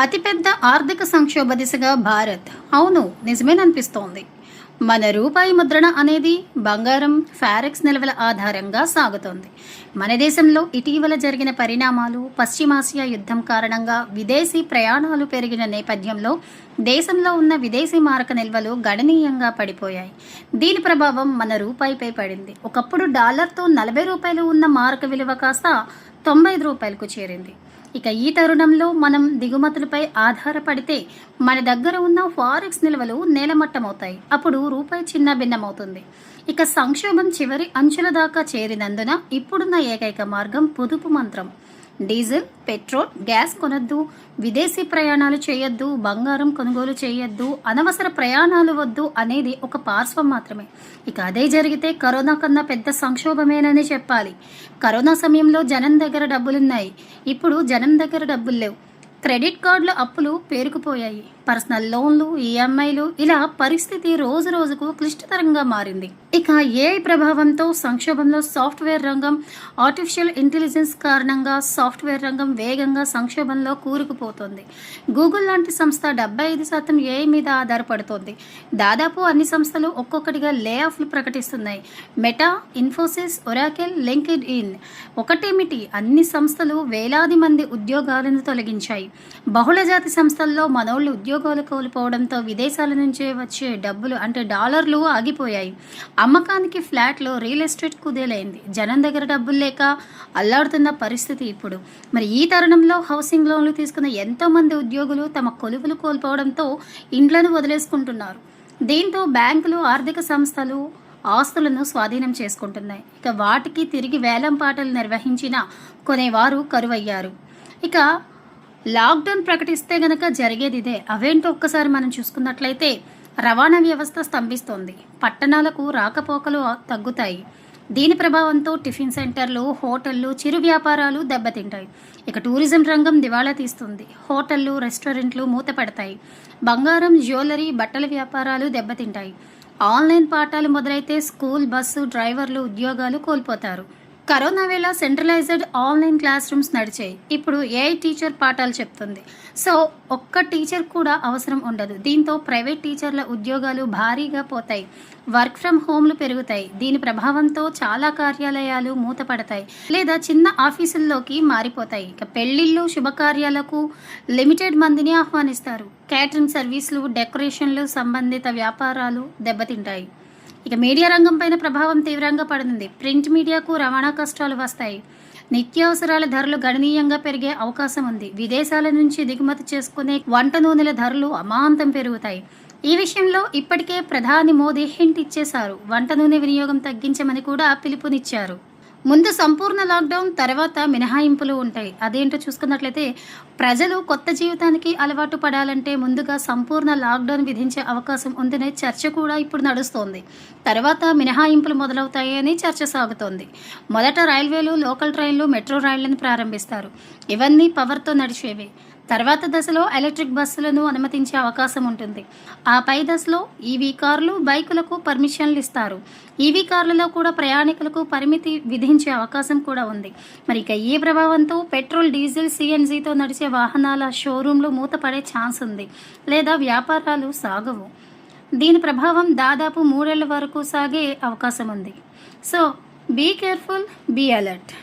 అతిపెద్ద ఆర్థిక సంక్షోభ దిశగా భారత్. అవును, నిజమేననిపిస్తోంది. మన రూపాయి ముద్రణ అనేది బంగారం, ఫారెక్స్ నిల్వల ఆధారంగా సాగుతోంది. మన దేశంలో ఇటీవల జరిగిన పరిణామాలు, పశ్చిమాసియా యుద్ధం కారణంగా విదేశీ ప్రయాణాలు పెరిగిన నేపథ్యంలో దేశంలో ఉన్న విదేశీ మారక నిల్వలు గణనీయంగా పడిపోయాయి. దీని ప్రభావం మన రూపాయిపై పడింది. ఒకప్పుడు డాలర్తో 40 రూపాయలు ఉన్న మారక విలువ కాస్త 95 రూపాయలకు చేరింది. ఇక ఈ తరుణంలో మనం దిగుమతులపై ఆధారపడితే మన దగ్గర ఉన్న ఫారెక్స్ నిల్వలు నేలమట్టమవుతాయి. అప్పుడు రూపాయి చిన్న భిన్నమవుతుంది. ఇక సంక్షోభం చివరి అంచుల దాకా చేరినందున ఇప్పుడున్న ఏకైక మార్గం పొదుపు మంత్రం. డీజిల్, పెట్రోల్, గ్యాస్ కొనొద్దు, విదేశీ ప్రయాణాలు చేయొద్దు, బంగారం కొనుగోలు చేయొద్దు, అనవసర ప్రయాణాలు వద్దు అనేది ఒక పార్శ్వం మాత్రమే. ఇక అదే జరిగితే కరోనా కన్నా పెద్ద సంక్షోభమేనని చెప్పాలి. కరోనా సమయంలో జనం దగ్గర డబ్బులున్నాయి, ఇప్పుడు జనం దగ్గర డబ్బులు లేవు. క్రెడిట్ కార్డుల అప్పులు పేరుకుపోయాయి. పర్సనల్ లోన్లు, ఈఎంఐలు, ఇలా పరిస్థితి రోజు రోజుకు క్లిష్టతరంగా మారింది. ఇక ఏఐ ప్రభావంతో సంక్షోభంలో సాఫ్ట్వేర్ రంగం, ఆర్టిఫిషియల్ ఇంటెలిజెన్స్ కారణంగా సాఫ్ట్వేర్ రంగం వేగంగా సంక్షోభంలో కూరుకుపోతోంది. గూగుల్ లాంటి సంస్థ 75% ఏఐ మీద ఆధారపడుతోంది. దాదాపు అన్ని సంస్థలు ఒక్కొక్కటిగా లే ఆఫ్లు ప్రకటిస్తున్నాయి. Meta, Infosys, Oracle, LinkedIn. ఒకటేమిటి, అన్ని సంస్థలు వేలాది మంది ఉద్యోగాలను తొలగించాయి. బహుళజాతి సంస్థల్లో మనోళ్లు ఉద్యోగాలు కోల్పోవడంతో విదేశాల నుంచే వచ్చే డబ్బులు అంటే డాలర్లు ఆగిపోయాయి. అమ్మకానికి ఫ్లాట్లు, రియల్ ఎస్టేట్ కుదేలైంది. జనం దగ్గర డబ్బులు లేక అల్లాడుతున్న పరిస్థితి ఇప్పుడు. మరి ఈ తరుణంలో హౌసింగ్ లోన్లు తీసుకున్న ఎంతో మంది ఉద్యోగులు తమ కొలువులు కోల్పోవడంతో ఇండ్లను వదిలేసుకుంటున్నారు. దీంతో బ్యాంకులు, ఆర్థిక సంస్థలు ఆస్తులను స్వాధీనం చేసుకుంటున్నాయి. ఇక వాటికి తిరిగి వేలం పాటలు నిర్వహించిన కొనేవారు కరువయ్యారు. ఇక లాక్డౌన్ ప్రకటిస్తే గనక జరిగేది ఇదే. అవేంటో ఒక్కసారి మనం చూసుకున్నట్లయితే రవాణా వ్యవస్థ స్తంభిస్తోంది. పట్టణాలకు రాకపోకలు తగ్గుతాయి. దీని ప్రభావంతో టిఫిన్ సెంటర్లు, హోటళ్లు, చిరు వ్యాపారాలు దెబ్బతింటాయి. ఇక టూరిజం రంగం దివాళా తీస్తుంది. హోటళ్లు, రెస్టారెంట్లు మూతపడతాయి. బంగారం, జ్యువెలరీ, బట్టల వ్యాపారాలు దెబ్బతింటాయి. ఆన్లైన్ పాఠాలు మొదలైతే స్కూల్, బస్సు డ్రైవర్లు ఉద్యోగాలు కోల్పోతారు. కరోనా వేళ సెంట్రలైజ్డ్ ఆన్లైన్ క్లాస్ రూమ్స్ నడిచాయి. ఇప్పుడు ఏఐ టీచర్ పాఠాలు చెప్తుంది. సో ఒక్క టీచర్ కూడా అవసరం ఉండదు. దీంతో ప్రైవేట్ టీచర్ల ఉద్యోగాలు భారీగా పోతాయి. వర్క్ ఫ్రమ్ హోమ్లు పెరుగుతాయి. దీని ప్రభావంతో చాలా కార్యాలయాలు మూతపడతాయి లేదా చిన్న ఆఫీసుల్లోకి మారిపోతాయి. ఇక పెళ్లిళ్ళు, శుభకార్యాలకు లిమిటెడ్ మందిని ఆహ్వానిస్తారు. క్యాటరింగ్ సర్వీసులు, డెకరేషన్లు సంబంధిత వ్యాపారాలు దెబ్బతింటాయి. ఇక మీడియా రంగం పైన ప్రభావం తీవ్రంగా పడుతుంది. ప్రింట్ మీడియాకు రవాణా కష్టాలు వస్తాయి. నిత్యావసరాల ధరలు గణనీయంగా పెరిగే అవకాశం ఉంది. విదేశాల నుంచి దిగుమతి చేసుకునే వంట నూనెల ధరలు అమాంతం పెరుగుతాయి. ఈ విషయంలో ఇప్పటికే ప్రధాని మోదీ హింట్ ఇచ్చేశారు. వంట నూనె వినియోగం తగ్గించమని కూడా పిలుపునిచ్చారు. ముందు సంపూర్ణ లాక్డౌన్, తర్వాత మినహాయింపులు ఉంటాయి. అదేంటో చూసుకున్నట్లయితే ప్రజలు కొత్త జీవితానికి అలవాటు పడాలంటే ముందుగా సంపూర్ణ లాక్డౌన్ విధించే అవకాశం ఉందనే చర్చ కూడా ఇప్పుడు నడుస్తోంది. తర్వాత మినహాయింపులు మొదలవుతాయి అని చర్చ సాగుతోంది. మొదట రైల్వేలు, లోకల్ ట్రైన్లు, మెట్రో రైళ్లను ప్రారంభిస్తారు. ఇవన్నీ పవర్తో నడిచేవి. తర్వాత దశలో ఎలక్ట్రిక్ బస్సులను అనుమతించే అవకాశం ఉంటుంది. ఆ పై దశలో ఈవీ కార్లు, బైకులకు పర్మిషన్లు ఇస్తారు. ఈవీ కార్లలో కూడా ప్రయాణికులకు పరిమితి విధించే అవకాశం కూడా ఉంది. మరి ఇక ఈ ప్రభావంతో పెట్రోల్, డీజిల్, సిఎన్జీతో నడిచే వాహనాల షోరూంలు మూతపడే ఛాన్స్ ఉంది లేదా వ్యాపారాలు సాగవు. దీని ప్రభావం దాదాపు 3 ఏళ్ల వరకు సాగే అవకాశం ఉంది. So be careful, be alert.